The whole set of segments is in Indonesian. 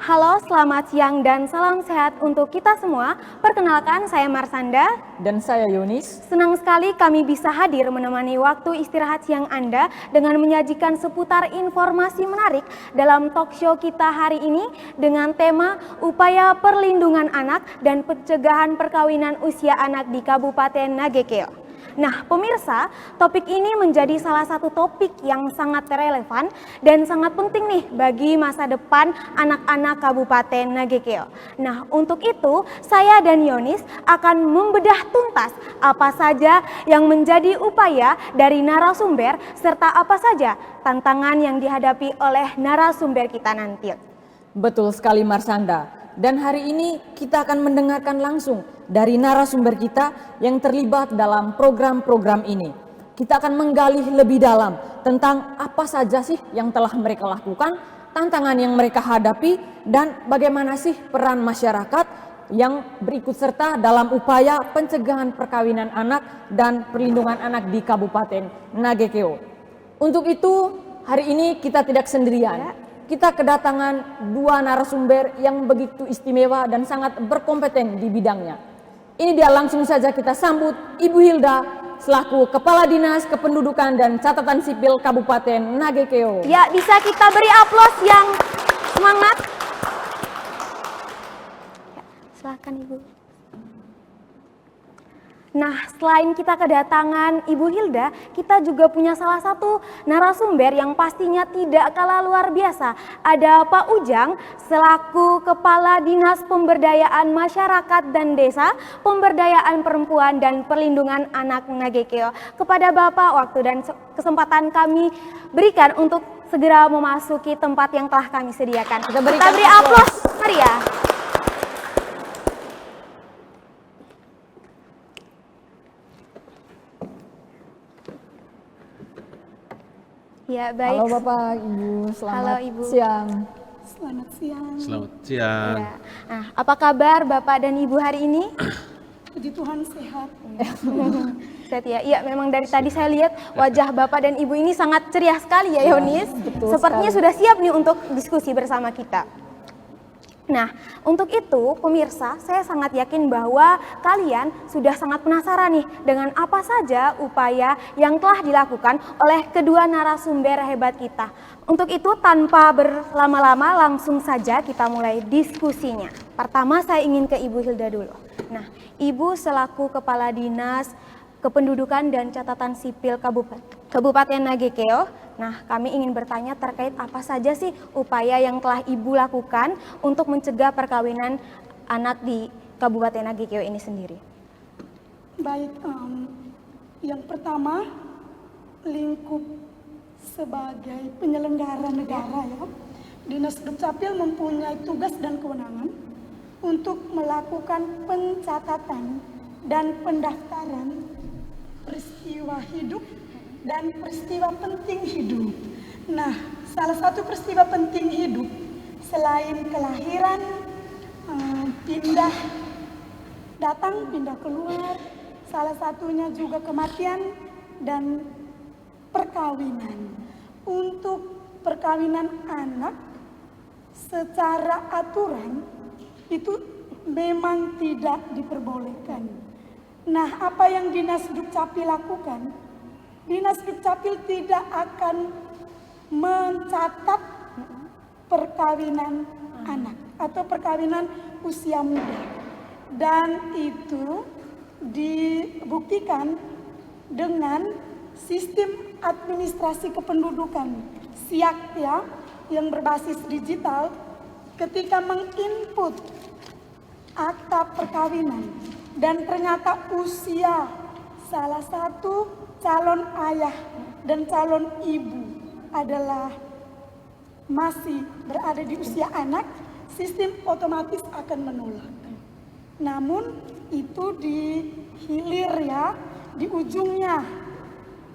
Halo, selamat siang dan salam sehat untuk kita semua. Perkenalkan, saya Marsanda. Dan saya Yunis. Senang sekali kami bisa hadir menemani waktu istirahat siang Anda dengan menyajikan seputar informasi menarik dalam talk show kita hari ini dengan tema Upaya Perlindungan Anak dan Pencegahan Perkawinan Usia Anak di Kabupaten Nagekeo. Nah, pemirsa, topik ini menjadi salah satu topik yang sangat relevan dan sangat penting nih bagi masa depan anak-anak Kabupaten Nagekeo. Nah, untuk itu saya dan Yonis akan membedah tuntas apa saja yang menjadi upaya dari narasumber serta apa saja tantangan yang dihadapi oleh narasumber kita nanti. Betul sekali Marsanda. Dan hari ini kita akan mendengarkan langsung dari narasumber kita yang terlibat dalam program-program ini. Kita akan menggali lebih dalam tentang apa saja sih yang telah mereka lakukan, tantangan yang mereka hadapi, dan bagaimana sih peran masyarakat yang berikut serta dalam upaya pencegahan perkawinan anak dan perlindungan anak di Kabupaten Nagekeo. Untuk itu, hari ini kita tidak sendirian. Kita kedatangan dua narasumber yang begitu istimewa dan sangat berkompeten di bidangnya. Ini dia, langsung saja kita sambut Ibu Hilda selaku Kepala Dinas Kependudukan dan Catatan Sipil Kabupaten Nagekeo. Ya, bisa kita beri aplaus yang semangat. Ya, silakan Ibu. Nah, selain kita kedatangan Ibu Hilda, kita juga punya salah satu narasumber yang pastinya tidak kalah luar biasa. Ada Pak Ujang selaku Kepala Dinas Pemberdayaan Masyarakat dan Desa, Pemberdayaan Perempuan dan Perlindungan Anak Nagekeo. Kepada Bapak, waktu dan kesempatan kami berikan untuk segera memasuki tempat yang telah kami sediakan. Kita beri aplaus, mari ya. Ya, baik. Halo Bapak, Ibu, selamat Halo, Ibu. siang. Selamat siang. Selamat siang. Ya. Nah, apa kabar Bapak dan Ibu hari ini? Puji Tuhan sehat. Sehat ya. Iya, memang dari tadi saya lihat wajah Bapak dan Ibu ini sangat ceria sekali ya, Yonis. betul Sepertinya sekali. sudah siap nih untuk diskusi bersama kita. Nah, untuk itu pemirsa, saya sangat yakin bahwa kalian sudah sangat penasaran nih dengan apa saja upaya yang telah dilakukan oleh kedua narasumber hebat kita. Untuk itu tanpa berlama-lama langsung saja kita mulai diskusinya. Pertama saya ingin ke Ibu Hilda dulu. Nah, Ibu selaku Kepala Dinas Kependudukan dan Catatan Sipil Kabupaten Nagekeo. Nah, kami ingin bertanya terkait apa saja sih upaya yang telah Ibu lakukan untuk mencegah perkawinan anak di Kabupaten Nagekeo ini sendiri. Baik, yang pertama lingkup sebagai penyelenggara negara ya, Dinas Dukcapil mempunyai tugas dan kewenangan untuk melakukan pencatatan dan pendaftaran peristiwa hidup dan peristiwa penting hidup. Nah, salah satu peristiwa penting hidup selain kelahiran, pindah datang, pindah keluar, salah satunya juga kematian dan perkawinan. Untuk perkawinan anak secara aturan itu memang tidak diperbolehkan. Nah, apa yang Dinas Dukcapil lakukan? Dinas Dukcapil tidak akan mencatat perkawinan anak atau perkawinan usia muda. Dan itu dibuktikan dengan sistem administrasi kependudukan SIAK ya, yang berbasis digital. Ketika menginput akta perkawinan dan ternyata usia salah satu calon ayah dan calon ibu adalah masih berada di usia anak, sistem otomatis akan menolak. Namun itu dihilir ya, di ujungnya,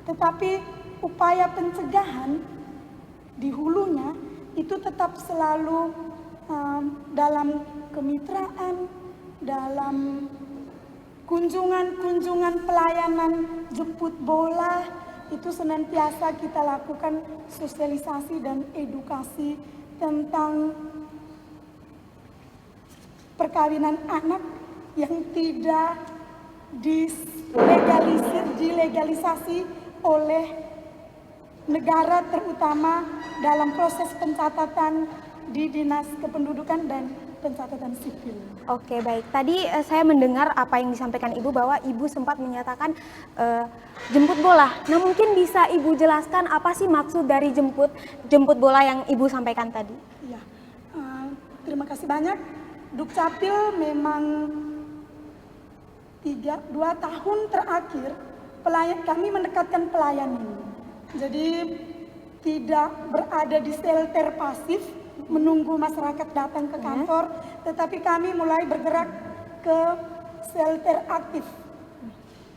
tetapi upaya pencegahan di hulunya itu tetap selalu dalam kemitraan, dalam kunjungan-kunjungan pelayanan jemput bola, itu senantiasa kita lakukan sosialisasi dan edukasi tentang perkawinan anak yang tidak dilegalisasi oleh negara, terutama dalam proses pencatatan di Dinas Kependudukan dan Pencatatan Sipil. Oke, baik. Tadi saya mendengar apa yang disampaikan Ibu bahwa Ibu sempat menyatakan jemput bola. Nah, mungkin bisa Ibu jelaskan apa sih maksud dari jemput bola yang Ibu sampaikan tadi? Iya, terima kasih banyak. Dukcapil memang 2 tahun terakhir kami mendekatkan pelayanan. Jadi tidak berada di shelter pasif menunggu masyarakat datang ke kantor, tetapi kami mulai bergerak ke shelter aktif.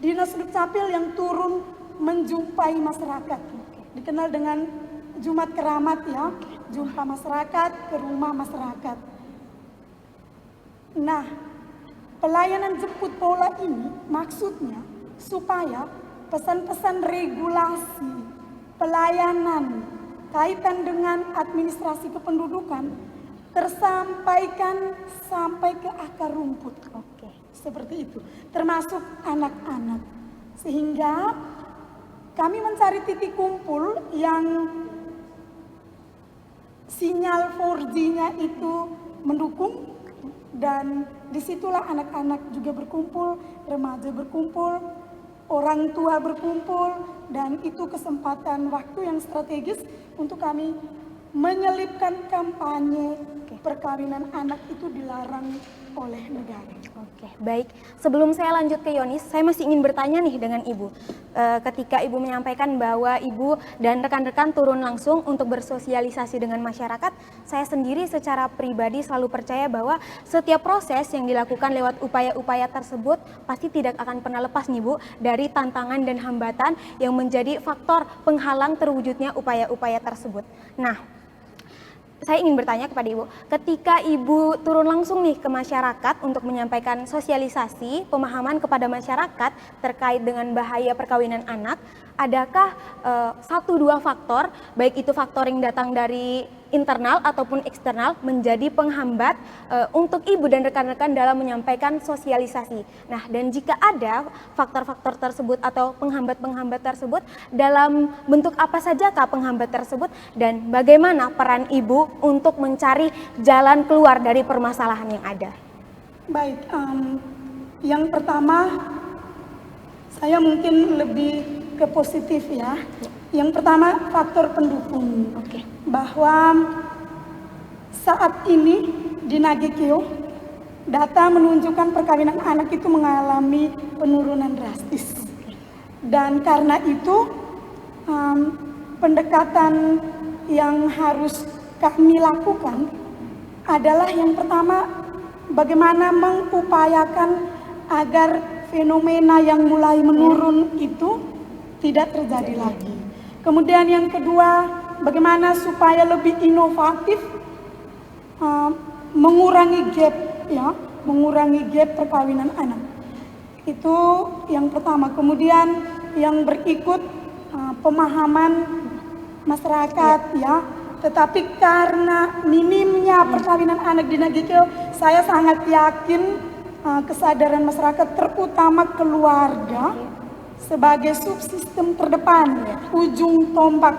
Dinas Dukcapil yang turun menjumpai masyarakat, dikenal dengan Jumat Keramat ya, jumpa masyarakat ke rumah masyarakat. Nah, pelayanan jemput bola ini maksudnya supaya pesan-pesan regulasi pelayanan kaitan dengan administrasi kependudukan tersampaikan sampai ke akar rumput. Oke. Seperti itu, termasuk anak-anak. Sehingga kami mencari titik kumpul yang sinyal 4G-nya itu mendukung, dan disitulah anak-anak juga berkumpul, remaja berkumpul, orang tua berkumpul, dan itu kesempatan waktu yang strategis untuk kami menyelipkan kampanye perkawinan anak itu dilarang oleh negara. Oke, baik. Sebelum saya lanjut ke Yonis, saya masih ingin bertanya nih dengan Ibu. Ketika Ibu menyampaikan bahwa Ibu dan rekan-rekan turun langsung untuk bersosialisasi dengan masyarakat, saya sendiri secara pribadi selalu percaya bahwa setiap proses yang dilakukan lewat upaya-upaya tersebut pasti tidak akan pernah lepas nih Bu dari tantangan dan hambatan yang menjadi faktor penghalang terwujudnya upaya-upaya tersebut. Nah, saya ingin bertanya kepada Ibu, ketika Ibu turun langsung nih ke masyarakat untuk menyampaikan sosialisasi, pemahaman kepada masyarakat terkait dengan bahaya perkawinan anak, adakah 1-2 faktor, baik itu faktor yang datang dari internal ataupun eksternal, menjadi penghambat untuk Ibu dan rekan-rekan dalam menyampaikan sosialisasi? Nah, dan jika ada faktor-faktor tersebut atau penghambat-penghambat tersebut, dalam bentuk apa sajakah penghambat tersebut, dan bagaimana peran Ibu untuk mencari jalan keluar dari permasalahan yang ada? Baik, yang pertama saya mungkin lebih ke positif ya. Yang pertama faktor pendukung. Oke. Bahwa saat ini di Nagekeo data menunjukkan perkawinan anak itu mengalami penurunan drastis. Dan karena itu pendekatan yang harus kami lakukan adalah yang pertama, bagaimana mengupayakan agar fenomena yang mulai menurun itu tidak terjadi lagi. Kemudian yang kedua, bagaimana supaya lebih inovatif, mengurangi gap perkawinan anak. Itu yang pertama. Kemudian yang berikut pemahaman masyarakat ya. Tetapi karena minimnya perkawinan anak di Nagekeo, saya sangat yakin kesadaran masyarakat, terutama keluarga, sebagai subsistem terdepan, ujung tombak,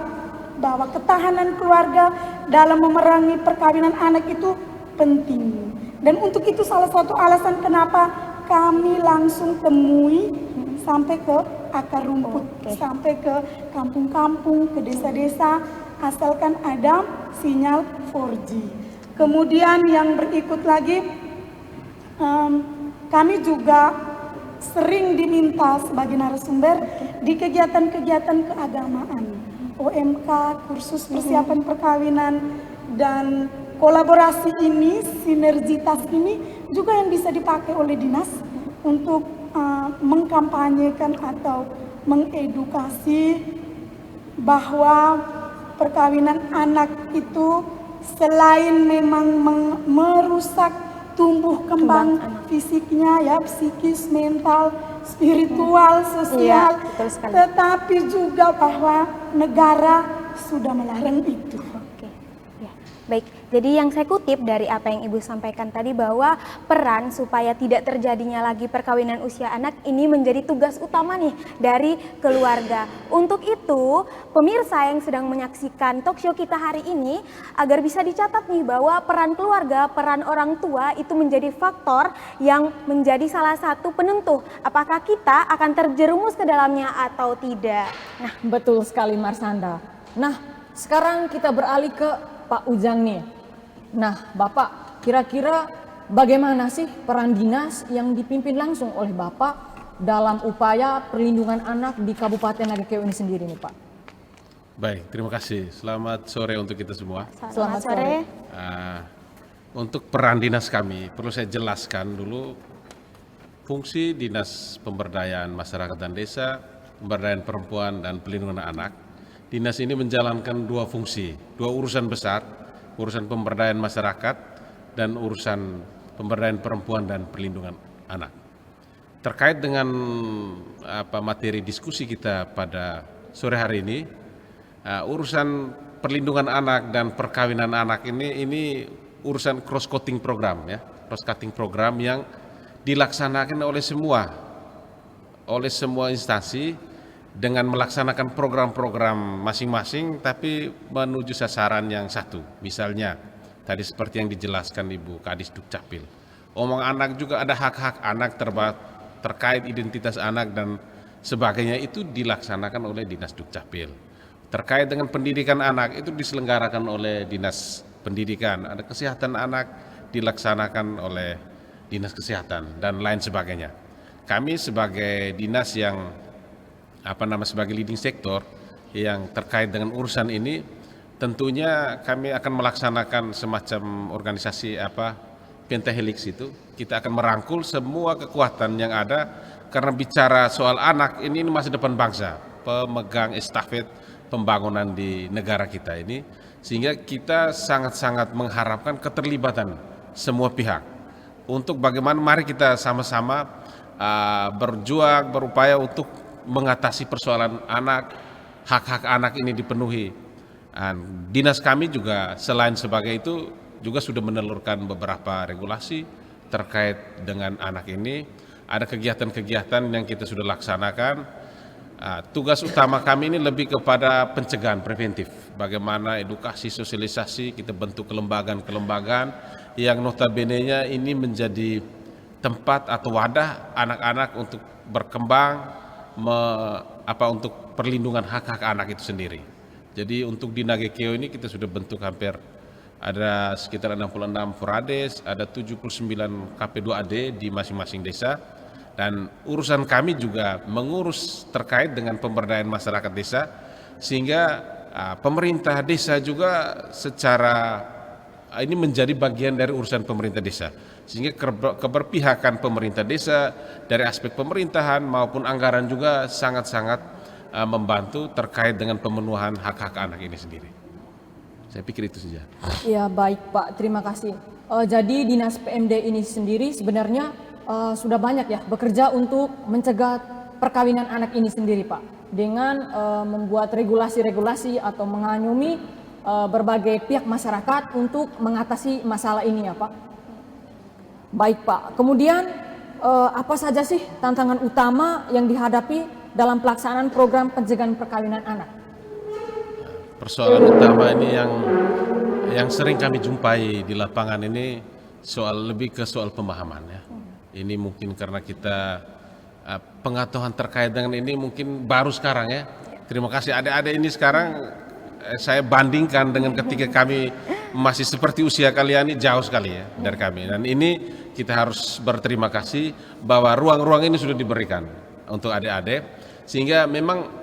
bahwa ketahanan keluarga dalam memerangi perkawinan anak itu penting. Dan untuk itu salah satu alasan kenapa kami langsung temui sampai ke akar rumput, sampai ke kampung-kampung, ke desa-desa, asalkan ada sinyal 4G. Kemudian yang berikut lagi, kami juga sering diminta sebagai narasumber di kegiatan-kegiatan keagamaan, OMK, kursus persiapan perkawinan, dan kolaborasi ini, sinergitas ini juga yang bisa dipakai oleh dinas untuk mengkampanyekan atau mengedukasi bahwa perkawinan anak itu selain memang merusak tumbuh kembang fisiknya ya, psikis, mental, spiritual, sosial, betul sekali. tetapi juga bahwa negara sudah melarang itu. Oke, ya, baik. Jadi yang saya kutip dari apa yang Ibu sampaikan tadi bahwa peran supaya tidak terjadinya lagi perkawinan usia anak ini menjadi tugas utama nih dari keluarga. Untuk itu, pemirsa yang sedang menyaksikan talkshow kita hari ini agar bisa dicatat nih bahwa peran keluarga, peran orang tua itu menjadi faktor yang menjadi salah satu penentu apakah kita akan terjerumus ke dalamnya atau tidak. Nah, Betul sekali Marsanda. Nah, sekarang kita beralih ke Pak Ujang nih. Nah, Bapak, kira-kira bagaimana sih peran dinas yang dipimpin langsung oleh Bapak dalam upaya perlindungan anak di Kabupaten Nagekeo ini sendiri nih Pak? Baik, terima kasih. Selamat sore untuk kita semua. selamat sore. Untuk peran dinas kami, perlu saya jelaskan dulu fungsi Dinas Pemberdayaan Masyarakat dan Desa, Pemberdayaan Perempuan dan Perlindungan Anak. Dinas ini menjalankan dua fungsi, dua urusan besar, urusan pemberdayaan masyarakat dan urusan pemberdayaan perempuan dan perlindungan anak. Terkait dengan materi diskusi kita pada sore hari ini, urusan perlindungan anak dan perkawinan anak ini urusan cross-cutting program ya, cross-cutting program yang dilaksanakan oleh semua instansi dengan melaksanakan program-program masing-masing tapi menuju sasaran yang satu. Misalnya tadi seperti yang dijelaskan Ibu Kadis Dukcapil, omong anak juga ada hak-hak anak terkait identitas anak dan sebagainya, itu dilaksanakan oleh Dinas Dukcapil. Terkait dengan pendidikan anak itu diselenggarakan oleh Dinas Pendidikan, ada kesehatan anak dilaksanakan oleh Dinas Kesehatan dan lain sebagainya. Kami sebagai dinas yang sebagai leading sektor yang terkait dengan urusan ini, tentunya kami akan melaksanakan semacam organisasi pentahelix itu. Kita akan merangkul semua kekuatan yang ada karena bicara soal anak ini masa depan bangsa, pemegang estafet pembangunan di negara kita ini, sehingga kita sangat-sangat mengharapkan keterlibatan semua pihak untuk bagaimana mari kita sama-sama berjuang, berupaya untuk mengatasi persoalan anak, hak-hak anak ini dipenuhi. Dinas kami juga selain sebagai itu juga sudah menelurkan beberapa regulasi terkait dengan anak ini. Ada kegiatan-kegiatan yang kita sudah laksanakan. Tugas utama kami ini lebih kepada pencegahan preventif. Bagaimana edukasi, sosialisasi, kita bentuk kelembagaan-kelembagaan yang notabene-nya ini menjadi tempat atau wadah anak-anak untuk berkembang, untuk perlindungan hak-hak anak itu sendiri. Jadi untuk di Nagekeo ini kita sudah bentuk hampir ada sekitar 66 Forades, ada 79 KP2AD di masing-masing desa, dan urusan kami juga mengurus terkait dengan pemberdayaan masyarakat desa, sehingga pemerintah desa juga secara ini menjadi bagian dari urusan pemerintah desa, sehingga keberpihakan pemerintah desa dari aspek pemerintahan maupun anggaran juga sangat-sangat membantu terkait dengan pemenuhan hak-hak anak ini sendiri. Saya pikir itu saja. Ya baik Pak, terima kasih. Jadi Dinas PMD ini sendiri sebenarnya sudah banyak ya bekerja untuk mencegah perkawinan anak ini sendiri Pak, dengan membuat regulasi-regulasi atau mengayomi berbagai pihak masyarakat untuk mengatasi masalah ini ya Pak. Baik Pak, kemudian apa saja sih tantangan utama yang dihadapi dalam pelaksanaan program pencegahan perkawinan anak? Persoalan utama ini yang sering kami jumpai di lapangan ini lebih ke soal pemahaman ya. Ini mungkin karena kita pengetahuan terkait dengan ini mungkin baru sekarang ya. Terima kasih adik-adik ini sekarang saya bandingkan dengan ketika kami masih seperti usia kalian ini jauh sekali ya dari kami. Dan ini kita harus berterima kasih bahwa ruang-ruang ini sudah diberikan untuk adik-adik, sehingga memang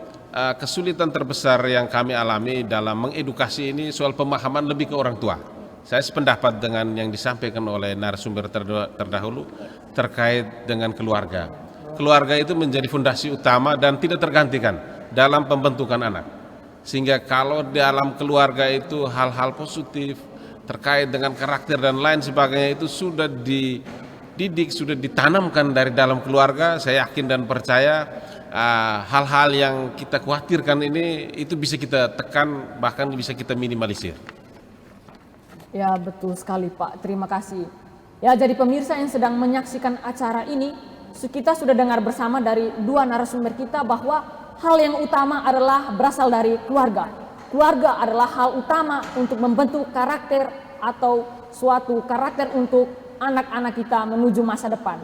kesulitan terbesar yang kami alami dalam mengedukasi ini soal pemahaman lebih ke orang tua. Saya sependapat dengan yang disampaikan oleh narasumber terdahulu terkait dengan keluarga. keluarga itu menjadi fondasi utama dan tidak tergantikan dalam pembentukan anak. Sehingga kalau dalam keluarga itu hal-hal positif terkait dengan karakter dan lain sebagainya itu sudah dididik, sudah ditanamkan dari dalam keluarga, saya yakin dan percaya hal-hal yang kita khawatirkan ini itu bisa kita tekan, bahkan bisa kita minimalisir. Ya betul sekali Pak, terima kasih. Ya jadi pemirsa yang sedang menyaksikan acara ini, kita sudah dengar bersama dari dua narasumber kita bahwa hal yang utama adalah berasal dari keluarga. Keluarga adalah hal utama untuk membentuk karakter atau suatu karakter untuk anak-anak kita menuju masa depan.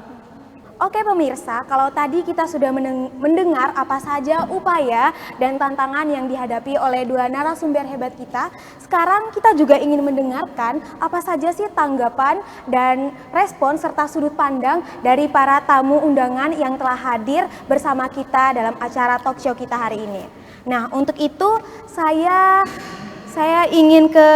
Oke pemirsa, kalau tadi kita sudah mendengar apa saja upaya dan tantangan yang dihadapi oleh dua narasumber hebat kita, sekarang kita juga ingin mendengarkan apa saja sih tanggapan dan respon serta sudut pandang dari para tamu undangan yang telah hadir bersama kita dalam acara talk show kita hari ini. Nah, untuk itu saya ingin ke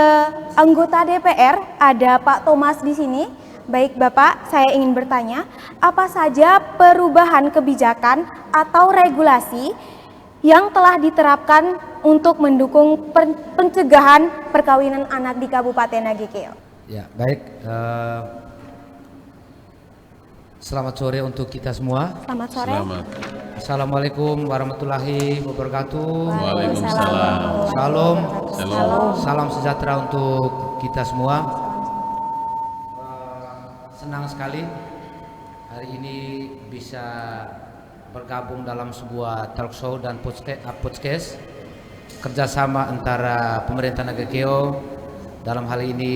anggota DPR, ada Pak Thomas di sini. Baik Bapak, saya ingin bertanya, apa saja perubahan kebijakan atau regulasi yang telah diterapkan untuk mendukung pencegahan perkawinan anak di Kabupaten Nagekeo? Ya, baik. Selamat sore untuk kita semua. Selamat sore. Selamat. Assalamualaikum warahmatullahi wabarakatuh. Waalaikumsalam. Salam. Salam. Salam sejahtera untuk kita semua. Senang sekali hari ini bisa bergabung dalam sebuah talk show dan podcast kerjasama antara pemerintah Nagekeo, dalam hal ini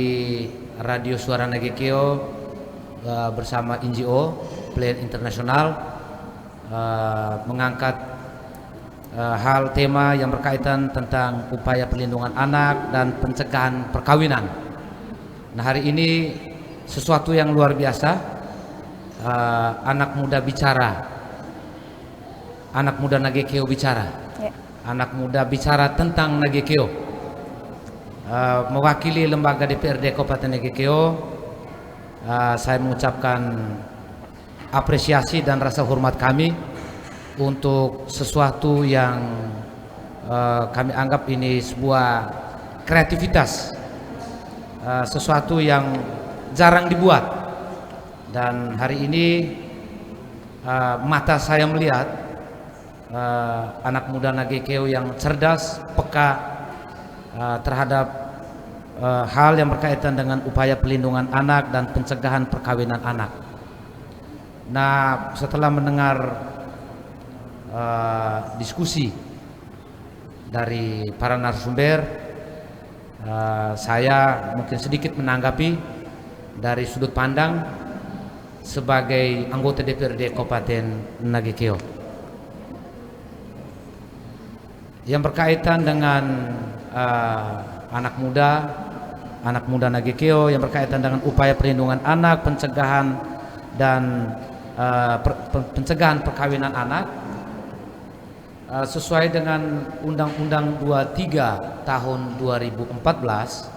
Radio Suara Nagekeo bersama NGO Plan Internasional, mengangkat hal tema yang berkaitan tentang upaya perlindungan anak dan pencegahan perkawinan. Nah, hari ini sesuatu yang luar biasa, anak muda bicara, anak muda Nagekeo bicara, anak muda bicara tentang Nagekeo, mewakili lembaga DPRD Kabupaten Nagekeo. Saya mengucapkan apresiasi dan rasa hormat kami untuk sesuatu yang kami anggap ini sebuah kreativitas, sesuatu yang jarang dibuat, dan hari ini mata saya melihat anak muda Nagekeo yang cerdas, peka terhadap hal yang berkaitan dengan upaya perlindungan anak dan pencegahan perkawinan anak. Nah, setelah mendengar diskusi dari para narasumber, saya mungkin sedikit menanggapi dari sudut pandang sebagai anggota DPRD Kabupaten Nagekeo yang berkaitan dengan anak muda Nagekeo, yang berkaitan dengan upaya perlindungan anak, pencegahan dan pencegahan perkawinan anak. Sesuai dengan Undang-Undang 23 tahun 2014,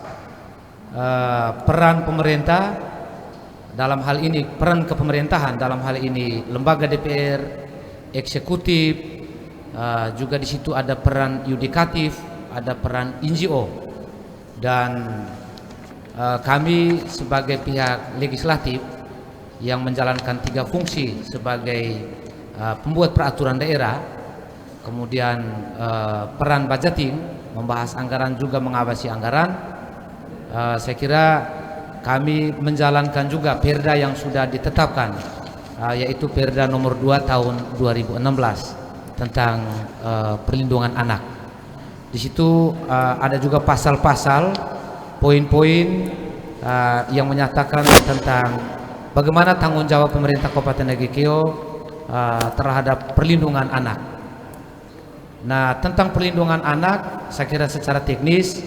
peran pemerintah dalam hal ini, peran kepemerintahan dalam hal ini lembaga DPR, eksekutif, juga di situ ada peran yudikatif, ada peran NGO, dan kami sebagai pihak legislatif yang menjalankan 3 fungsi sebagai pembuat peraturan daerah, kemudian peran budgeting, membahas anggaran juga mengawasi anggaran. Saya kira kami menjalankan juga perda yang sudah ditetapkan, yaitu perda nomor 2 tahun 2016 tentang perlindungan anak. Di situ ada juga pasal-pasal, poin-poin yang menyatakan tentang bagaimana tanggung jawab pemerintah Kabupaten Nagekeo terhadap perlindungan anak. Nah, tentang perlindungan anak, saya kira secara teknis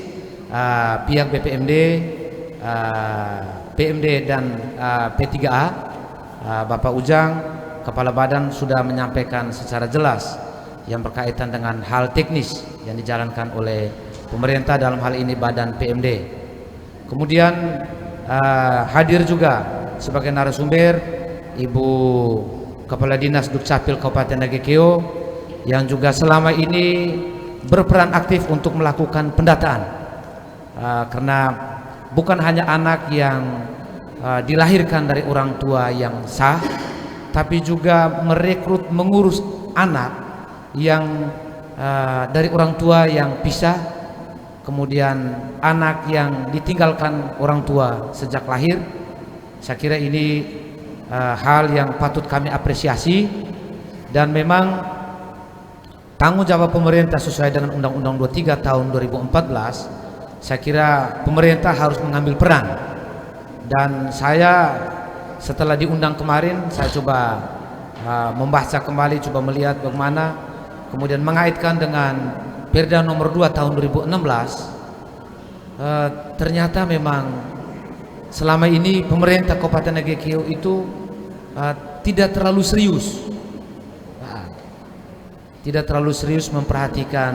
pihak BPMD, PMD dan P3A, Bapak Ujang, Kepala Badan sudah menyampaikan secara jelas yang berkaitan dengan hal teknis yang dijalankan oleh pemerintah, dalam hal ini Badan PMD. Kemudian hadir juga sebagai narasumber Ibu Kepala Dinas Dukcapil Kabupaten Nagekeo yang juga selama ini berperan aktif untuk melakukan pendataan, karena bukan hanya anak yang dilahirkan dari orang tua yang sah, tapi juga merekrut mengurus anak yang dari orang tua yang pisah, kemudian anak yang ditinggalkan orang tua sejak lahir. Saya kira ini hal yang patut kami apresiasi, dan memang tanggung jawab pemerintah sesuai dengan Undang-Undang 23 tahun 2014. Saya kira pemerintah harus mengambil peran, dan saya setelah diundang kemarin saya coba membaca kembali, coba melihat bagaimana, kemudian mengaitkan dengan Perda nomor 2 tahun 2016. Ternyata memang selama ini pemerintah Kabupaten Nagekeo itu tidak terlalu serius, memperhatikan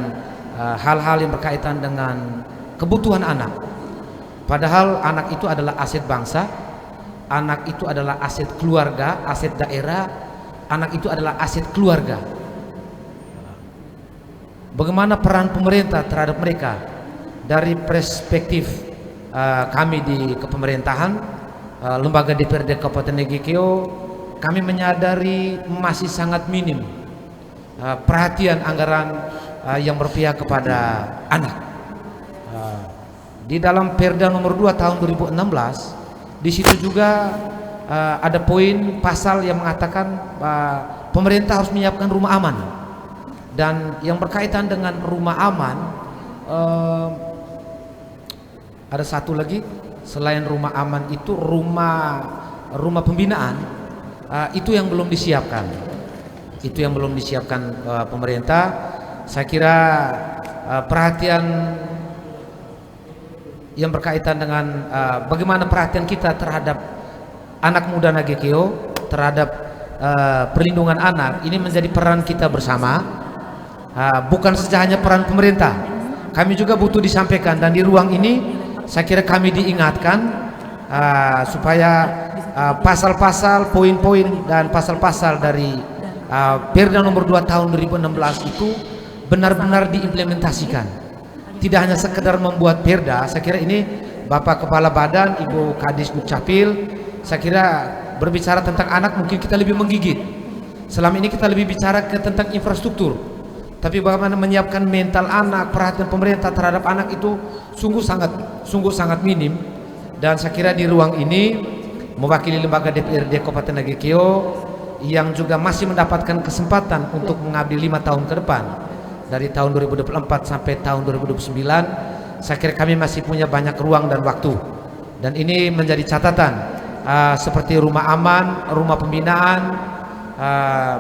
hal-hal yang berkaitan dengan kebutuhan anak. Padahal anak itu adalah aset bangsa, anak itu adalah aset keluarga, aset daerah, anak itu adalah aset keluarga. Bagaimana peran pemerintah terhadap mereka? Dari perspektif kami di kepemerintahan, lembaga DPRD Kabupaten Nagekeo, kami menyadari masih sangat minim perhatian anggaran yang berpihak kepada anak. Di dalam Perda nomor 2 tahun 2016, di situ juga ada poin pasal yang mengatakan pemerintah harus menyiapkan rumah aman. Dan yang berkaitan dengan rumah aman, ada satu lagi selain rumah aman itu rumah pembinaan, itu yang belum disiapkan. Itu yang belum disiapkan pemerintah. Saya kira perhatian yang berkaitan dengan bagaimana perhatian kita terhadap anak muda Nagekeo, terhadap perlindungan anak, ini menjadi peran kita bersama, bukan saja hanya peran pemerintah. Kami juga butuh disampaikan, dan di ruang ini saya kira kami diingatkan supaya pasal-pasal, poin-poin dan pasal-pasal dari Perda nomor 2 tahun 2016 itu benar-benar diimplementasikan. Tidak hanya sekedar membuat perda. Saya kira ini Bapak Kepala Badan, Ibu Kadis Dukcapil, saya kira berbicara tentang anak mungkin kita lebih menggigit. Selama ini kita lebih bicara tentang infrastruktur, tapi bagaimana menyiapkan mental anak, perhatian pemerintah terhadap anak itu sungguh sangat minim. Dan saya kira di ruang ini mewakili lembaga DPRD Kabupaten Nagekeo yang juga masih mendapatkan kesempatan untuk mengabdi 5 tahun ke depan, dari tahun 2024 sampai tahun 2029, saya kira kami masih punya banyak ruang dan waktu. Dan ini menjadi catatan, seperti rumah aman, rumah pembinaan,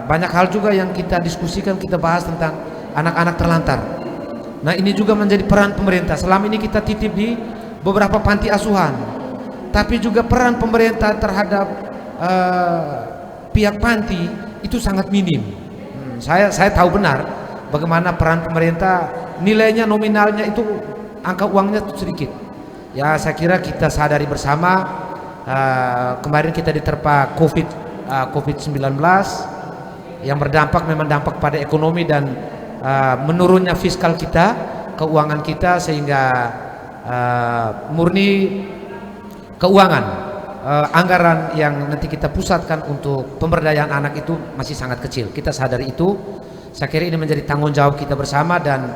banyak hal juga yang kita diskusikan, kita bahas tentang anak-anak terlantar. Nah, ini juga menjadi peran pemerintah. Selama ini kita titip di beberapa panti asuhan, tapi juga peran pemerintah terhadap pihak panti itu sangat minim. Saya tahu benar bagaimana peran pemerintah, nilainya nominalnya itu angka uangnya itu sedikit. Ya, saya kira kita sadari bersama, kemarin kita diterpa COVID-19 yang berdampak, memang dampak pada ekonomi dan menurunnya fiskal kita, keuangan kita, sehingga murni keuangan, anggaran yang nanti kita pusatkan untuk pemberdayaan anak itu masih sangat kecil. Kita sadari itu. Saya kira ini menjadi tanggung jawab kita bersama, dan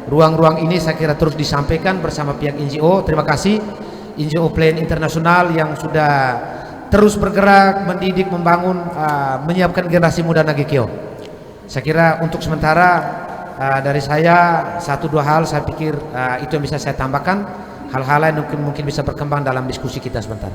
ruang-ruang ini saya kira terus disampaikan bersama pihak NGO. Terima kasih NGO Plan Internasional yang sudah terus bergerak, mendidik, membangun, menyiapkan generasi muda Nagekeo. Saya kira untuk sementara dari saya 1-2 hal saya pikir itu yang bisa saya tambahkan. Hal-hal lain mungkin bisa berkembang dalam diskusi kita sebentar.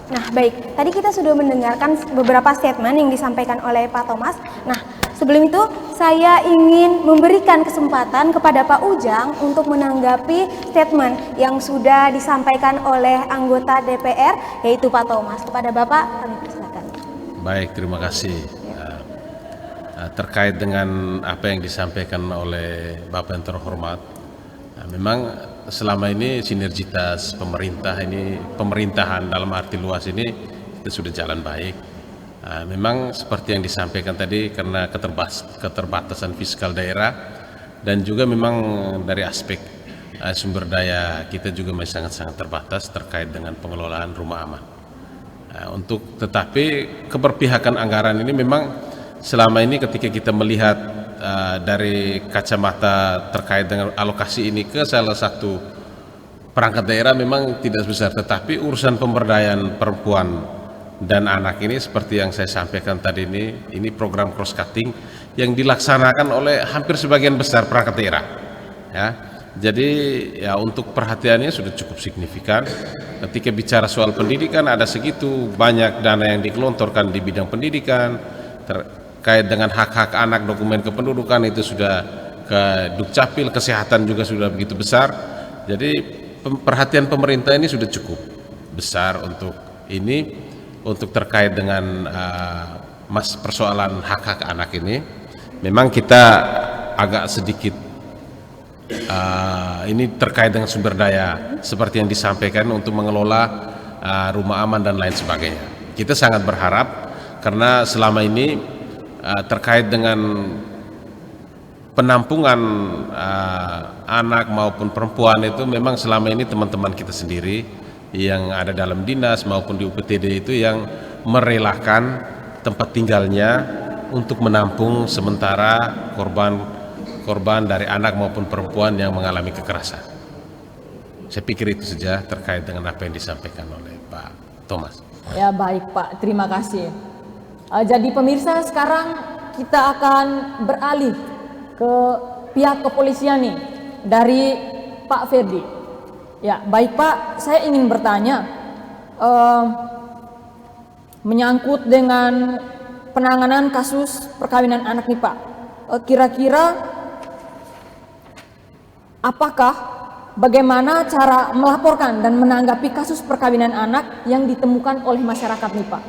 Nah, baik. Tadi kita sudah mendengarkan beberapa statement yang disampaikan oleh Pak Thomas. Nah, sebelum itu saya ingin memberikan kesempatan kepada Pak Ujang untuk menanggapi statement yang sudah disampaikan oleh anggota DPR, yaitu Pak Thomas. Kepada Bapak, kami persilakan. Baik, terima kasih. Terkait dengan apa yang disampaikan oleh Bapak yang terhormat, memang selama ini sinergitas pemerintahan dalam arti luas ini itu sudah jalan baik. Memang seperti yang disampaikan tadi, karena keterbatasan fiskal daerah dan juga memang dari aspek sumber daya kita juga masih sangat-sangat terbatas terkait dengan pengelolaan rumah aman. Tetapi keberpihakan anggaran ini memang selama ini ketika kita melihat dari kacamata terkait dengan alokasi ini ke salah satu perangkat daerah memang tidak sebesar, tetapi urusan pemberdayaan perempuan dan anak ini seperti yang saya sampaikan tadi, ini program cross cutting yang dilaksanakan oleh hampir sebagian besar perangkat daerah ya. Jadi ya untuk perhatiannya sudah cukup signifikan. Ketika bicara soal pendidikan, ada segitu banyak dana yang digelontorkan di bidang pendidikan terkait dengan hak-hak anak, dokumen kependudukan itu sudah ke Dukcapil, kesehatan juga sudah begitu besar. Jadi perhatian pemerintah ini sudah cukup besar untuk ini. Untuk terkait dengan persoalan hak-hak anak ini, memang kita agak sedikit ini terkait dengan sumber daya seperti yang disampaikan untuk mengelola rumah aman dan lain sebagainya. Kita sangat berharap karena selama ini terkait dengan penampungan anak maupun perempuan itu memang selama ini teman-teman kita sendiri yang ada dalam dinas maupun di UPTD itu yang merelakan tempat tinggalnya untuk menampung sementara korban dari anak maupun perempuan yang mengalami kekerasan. Saya pikir itu saja terkait dengan apa yang disampaikan oleh Pak Thomas. Ya baik Pak, terima kasih. Jadi pemirsa, sekarang kita akan beralih ke pihak kepolisian nih dari Pak Ferdi. Ya, baik Pak, saya ingin bertanya menyangkut dengan penanganan kasus perkawinan anak nih Pak. Kira-kira bagaimana cara melaporkan dan menanggapi kasus perkawinan anak yang ditemukan oleh masyarakat nih Pak?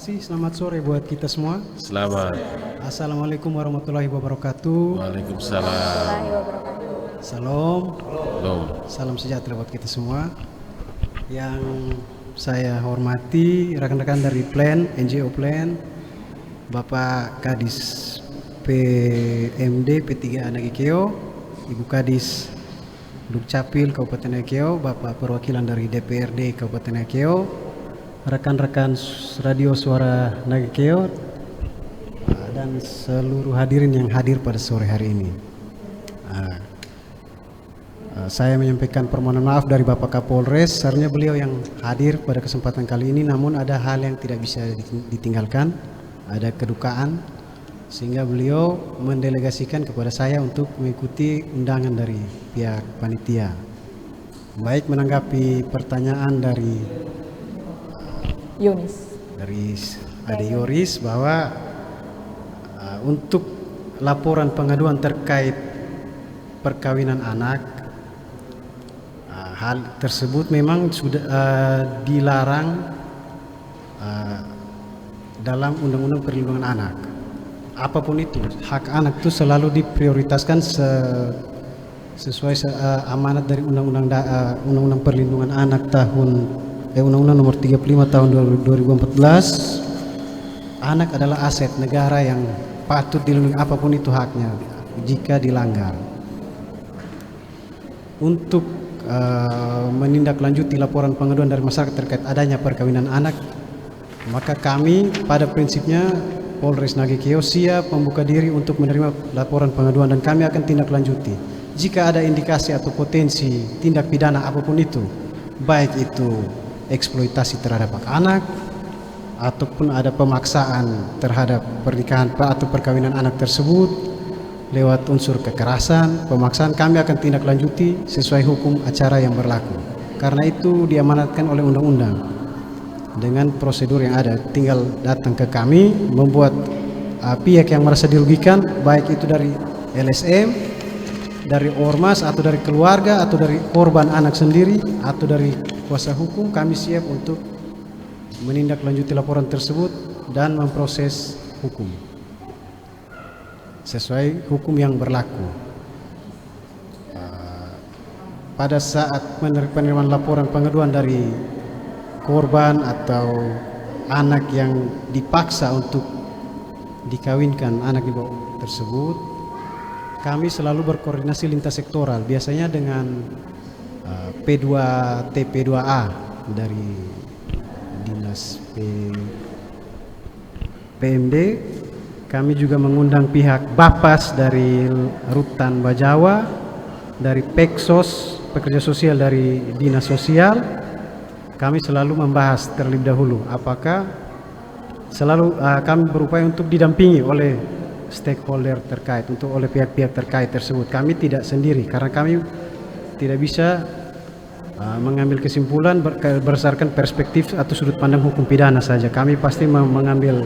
Selamat sore buat kita semua. Selamat. Assalamualaikum warahmatullahi wabarakatuh. Waalaikumsalam. Salam sejahtera buat kita semua. Yang saya hormati rekan-rekan dari Plan, NGO Plan, Bapak Kadis PMD P3A Nagikeo, Ibu Kadis Dukcapil Kabupaten Nagikeo, Bapak Perwakilan dari DPRD Kabupaten Nagikeo, rekan-rekan radio suara Nagikeo, dan seluruh hadirin yang hadir pada sore hari ini. Saya menyampaikan permohonan maaf dari Bapak Kapolres, seharusnya beliau yang hadir pada kesempatan kali ini, namun ada hal yang tidak bisa ditinggalkan, ada kedukaan, sehingga beliau mendelegasikan kepada saya untuk mengikuti undangan dari pihak panitia. Baik, menanggapi pertanyaan dari Ade Yoris bahwa untuk laporan pengaduan terkait perkawinan anak, hal tersebut memang sudah dilarang dalam Undang-Undang Perlindungan Anak. Apapun itu, hak anak itu selalu diprioritaskan sesuai amanat dari Undang-Undang Perlindungan Anak Undang-Undang Nomor 35 Tahun 2014. Anak adalah aset negara yang patut dilindungi apapun itu haknya jika dilanggar. Untuk menindaklanjuti laporan pengaduan dari masyarakat terkait adanya perkawinan anak, maka kami pada prinsipnya Polres Nagikeo siap membuka diri untuk menerima laporan pengaduan dan kami akan tindak lanjuti jika ada indikasi atau potensi tindak pidana apapun itu, baik itu eksploitasi terhadap anak ataupun ada pemaksaan terhadap pernikahan atau perkawinan anak tersebut lewat unsur kekerasan, pemaksaan, kami akan tindak lanjuti sesuai hukum acara yang berlaku. Karena itu diamanatkan oleh undang-undang dengan prosedur yang ada. Tinggal datang ke kami, membuat pihak yang merasa dirugikan, baik itu dari LSM, dari ormas atau dari keluarga atau dari korban anak sendiri atau dari kuasa hukum, kami siap untuk menindaklanjuti laporan tersebut dan memproses hukum sesuai hukum yang berlaku. pada saat penerimaan laporan pengaduan dari korban atau anak yang dipaksa untuk dikawinkan anak di bawah tersebut, kami selalu berkoordinasi lintas sektoral, biasanya dengan P2T P2A dari Dinas PMD. Kami juga mengundang pihak Bapas dari Rutan Bajawa, dari Peksos, pekerja sosial dari Dinas Sosial. Kami selalu membahas terlebih dahulu apakah selalu kami berupaya untuk didampingi oleh stakeholder terkait, untuk oleh pihak-pihak terkait tersebut. Kami tidak sendiri karena kami tidak bisa mengambil kesimpulan berdasarkan perspektif atau sudut pandang hukum pidana saja. Kami pasti mengambil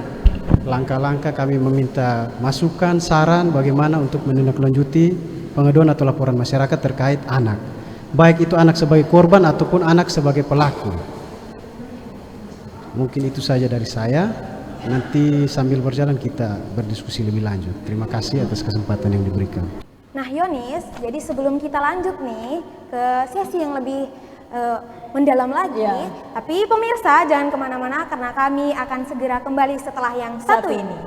langkah-langkah, kami meminta masukan, saran bagaimana untuk menindaklanjuti pengaduan atau laporan masyarakat terkait anak, baik itu anak sebagai korban ataupun anak sebagai pelaku. Mungkin itu saja dari saya. Nanti sambil berjalan kita berdiskusi lebih lanjut. Terima kasih atas kesempatan yang diberikan. Nah Yonis, jadi sebelum kita lanjut nih ke sesi yang lebih mendalam lagi, tapi pemirsa jangan kemana-mana karena kami akan segera kembali setelah yang satu ini.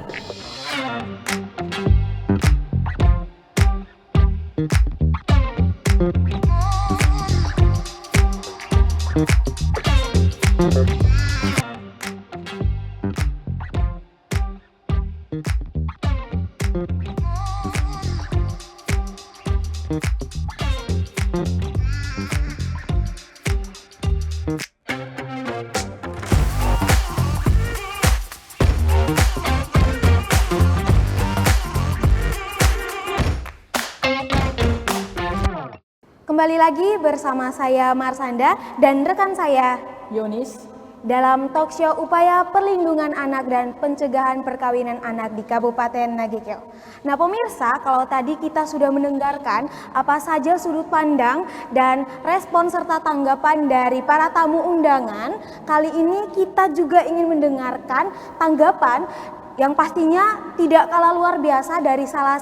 Kembali lagi bersama saya Marsanda dan rekan saya Yonis, dalam talkshow Upaya Perlindungan Anak dan Pencegahan Perkawinan Anak di Kabupaten Nagekeo. Nah pemirsa, kalau tadi kita sudah mendengarkan apa saja sudut pandang dan respon serta tanggapan dari para tamu undangan, kali ini kita juga ingin mendengarkan tanggapan yang pastinya tidak kalah luar biasa dari salah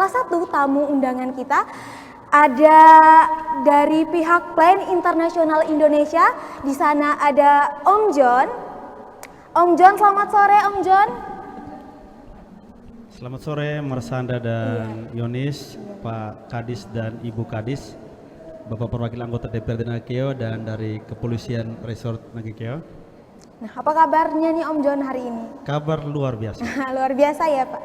satu tamu undangan kita. Ada dari pihak Plan Internasional Indonesia. Di sana ada Om John. Om John, selamat sore Om John. Selamat sore Marsanda dan Yonis, Pak Kadis dan Ibu Kadis, Bapak Perwakil Anggota DPRD Nagekeo dan dari Kepolisian Resort Nagekeo. Nah, apa kabarnya nih Om John hari ini? Kabar luar biasa. Luar biasa ya Pak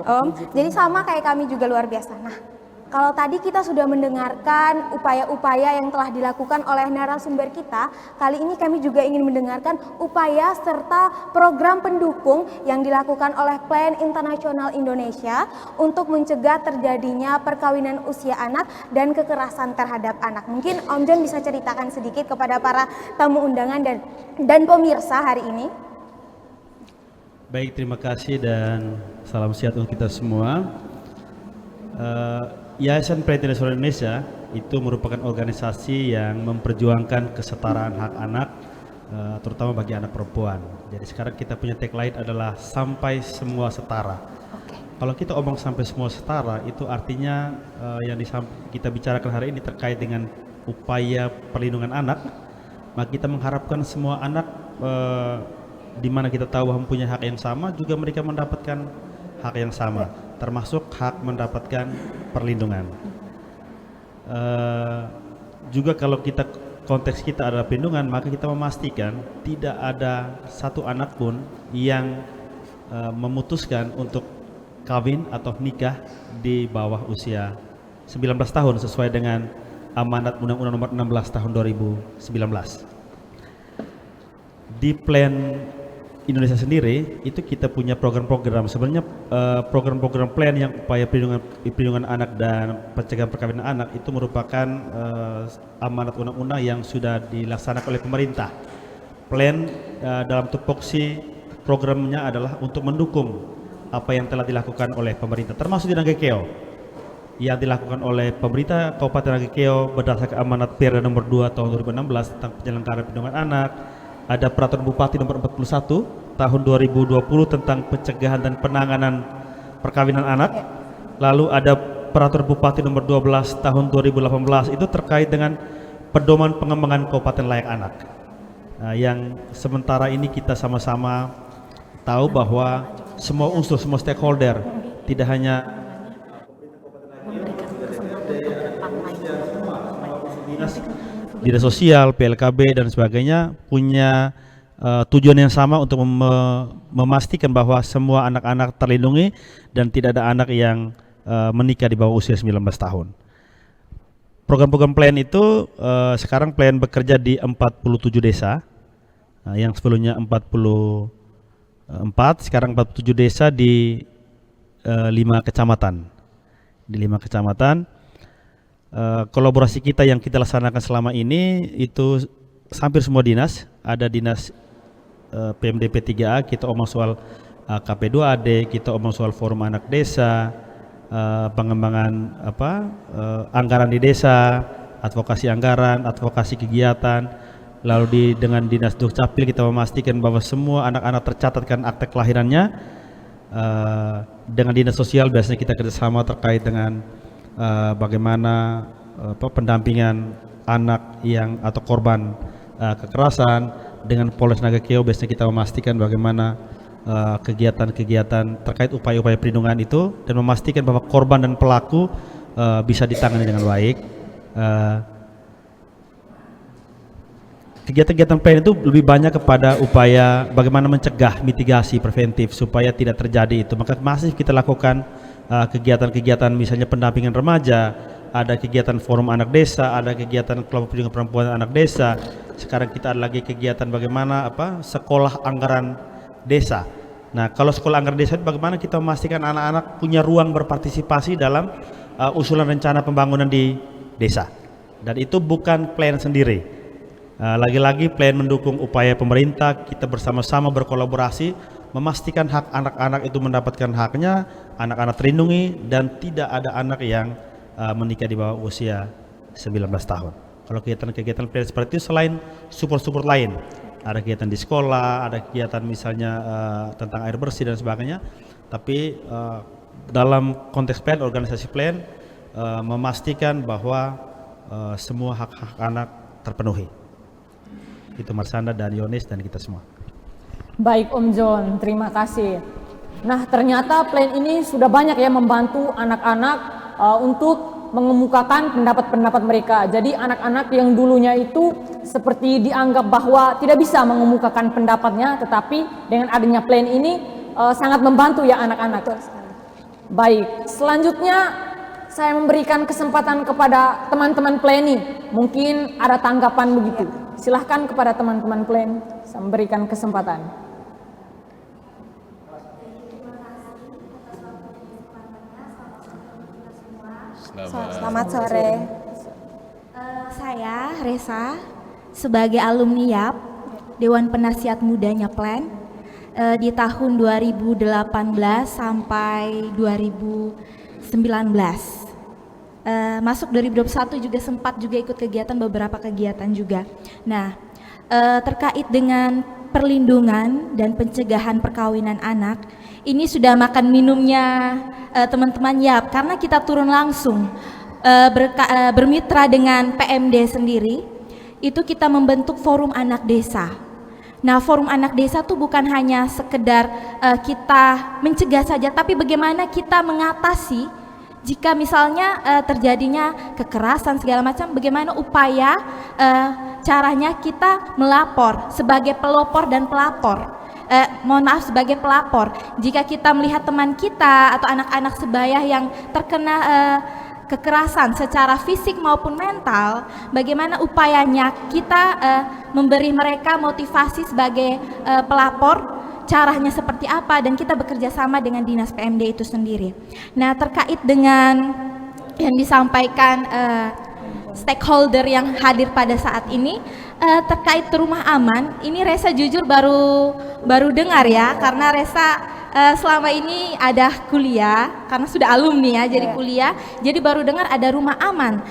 Om. Jadi sama kayak kami juga luar biasa. Nah, kalau tadi kita sudah mendengarkan upaya-upaya yang telah dilakukan oleh narasumber kita, kali ini kami juga ingin mendengarkan upaya serta program pendukung yang dilakukan oleh Plan Internasional Indonesia untuk mencegah terjadinya perkawinan usia anak dan kekerasan terhadap anak. Mungkin Om John bisa ceritakan sedikit kepada para tamu undangan dan pemirsa hari ini. Baik, terima kasih dan salam sehat untuk kita semua. Yayasan Plan Internasional Indonesia itu merupakan organisasi yang memperjuangkan kesetaraan hak anak, terutama bagi anak perempuan. Jadi sekarang kita punya tagline adalah sampai semua setara. Kalau kita omong sampai semua setara, itu artinya yang kita bicarakan hari ini terkait dengan upaya perlindungan anak. Maka kita mengharapkan semua anak, di mana kita tahu mempunyai hak yang sama, juga mereka mendapatkan hak yang sama, termasuk hak mendapatkan perlindungan. Juga kalau konteks kita adalah perlindungan, maka kita memastikan tidak ada satu anak pun yang memutuskan untuk kawin atau nikah di bawah usia 19 tahun sesuai dengan amanat Undang-Undang Nomor 16 Tahun 2019. Di Plan Indonesia sendiri itu kita punya program-program. Sebenarnya program-program plan yang upaya perlindungan anak dan pencegahan perkawinan anak itu merupakan amanat undang-undang yang sudah dilaksanakan oleh pemerintah. Plan dalam tupoksi programnya adalah untuk mendukung apa yang telah dilakukan oleh pemerintah, termasuk di Nagekeo yang dilakukan oleh pemerintah Kabupaten Nagekeo berdasarkan amanat Perda Nomor 2 Tahun 2016 tentang penyelenggaraan perlindungan anak. Ada Peraturan Bupati Nomor 41 Tahun 2020 tentang pencegahan dan penanganan perkawinan anak. Lalu ada Peraturan Bupati nomor 12 tahun 2018 itu terkait dengan pedoman pengembangan kabupaten layak anak. Yang sementara ini kita sama-sama tahu bahwa semua unsur, semua stakeholder, tidak hanya dinas sosial, PLKB dan sebagainya punya tujuan yang sama untuk memastikan bahwa semua anak-anak terlindungi dan tidak ada anak yang menikah di bawah usia 19 tahun. Program-program plan itu sekarang plan bekerja di 47 desa, yang sebelumnya 44, sekarang 47 desa di 5 kecamatan. Di 5 kecamatan, kolaborasi kita yang kita laksanakan selama ini itu hampir semua dinas, ada dinas PMDP 3A, kita omong soal KP2AD, kita omong soal forum anak desa, pengembangan anggaran di desa, advokasi anggaran, advokasi kegiatan. Lalu dengan dinas Dukcapil kita memastikan bahwa semua anak-anak tercatatkan akte kelahirannya. Dengan dinas sosial biasanya kita kerjasama terkait dengan bagaimana pendampingan anak yang atau korban kekerasan. Dengan Polres Nagakeo biasanya kita memastikan bagaimana kegiatan-kegiatan terkait upaya-upaya perlindungan itu dan memastikan bahwa korban dan pelaku bisa ditangani dengan baik. Kegiatan-kegiatan plan itu lebih banyak kepada upaya bagaimana mencegah, mitigasi, preventif supaya tidak terjadi itu. Maka masih kita lakukan kegiatan-kegiatan misalnya pendampingan remaja, ada kegiatan forum anak desa, ada kegiatan kelompok perlindungan perempuan anak desa. Sekarang kita ada lagi kegiatan bagaimana sekolah anggaran desa. Nah, kalau sekolah anggaran desa itu bagaimana kita memastikan anak-anak punya ruang berpartisipasi dalam usulan rencana pembangunan di desa. Dan itu bukan plan sendiri. Lagi-lagi plan mendukung upaya pemerintah, kita bersama-sama berkolaborasi memastikan hak anak-anak itu mendapatkan haknya, anak-anak terlindungi dan tidak ada anak yang menikah di bawah usia 19 tahun. Kalau kegiatan-kegiatan plan seperti itu selain support-support lain, ada kegiatan di sekolah, ada kegiatan misalnya tentang air bersih dan sebagainya, tapi dalam konteks plan, organisasi plan memastikan bahwa semua hak-hak anak terpenuhi. Itu Marsanda dan Yones dan kita semua. Baik Om John, terima kasih. Nah, ternyata plan ini sudah banyak ya membantu anak-anak untuk mengemukakan pendapat-pendapat mereka. Jadi anak-anak yang dulunya itu seperti dianggap bahwa tidak bisa mengemukakan pendapatnya, tetapi dengan adanya plan ini sangat membantu ya anak-anak. Baik, selanjutnya saya memberikan kesempatan kepada teman-teman plan ini. Mungkin ada tanggapan begitu. Silahkan kepada teman-teman plan, saya memberikan kesempatan. Selamat sore. Saya Resa sebagai alumni YAP Dewan Penasihat Mudanya Plan di tahun 2018 sampai 2019. Masuk 2021 juga sempat juga ikut kegiatan, beberapa kegiatan juga. Nah, terkait dengan perlindungan dan pencegahan perkawinan anak, ini sudah makan minumnya teman-teman YAP, karena kita turun langsung bermitra dengan PMD sendiri. Itu kita membentuk forum anak desa. Nah, forum anak desa tuh bukan hanya sekedar kita mencegah saja, tapi bagaimana kita mengatasi jika misalnya terjadinya kekerasan segala macam, bagaimana upaya caranya kita melapor sebagai pelopor dan pelapor. Sebagai pelapor, jika kita melihat teman kita atau anak-anak sebaya yang terkena kekerasan secara fisik maupun mental, bagaimana upayanya kita memberi mereka motivasi sebagai pelapor, caranya seperti apa, dan kita bekerja sama dengan Dinas PMD itu sendiri. Nah, terkait dengan yang disampaikan stakeholder yang hadir pada saat ini, terkait rumah aman, ini Resa jujur baru dengar ya, karena Resa selama ini ada kuliah, karena sudah alumni ya, jadi kuliah, jadi baru dengar ada rumah aman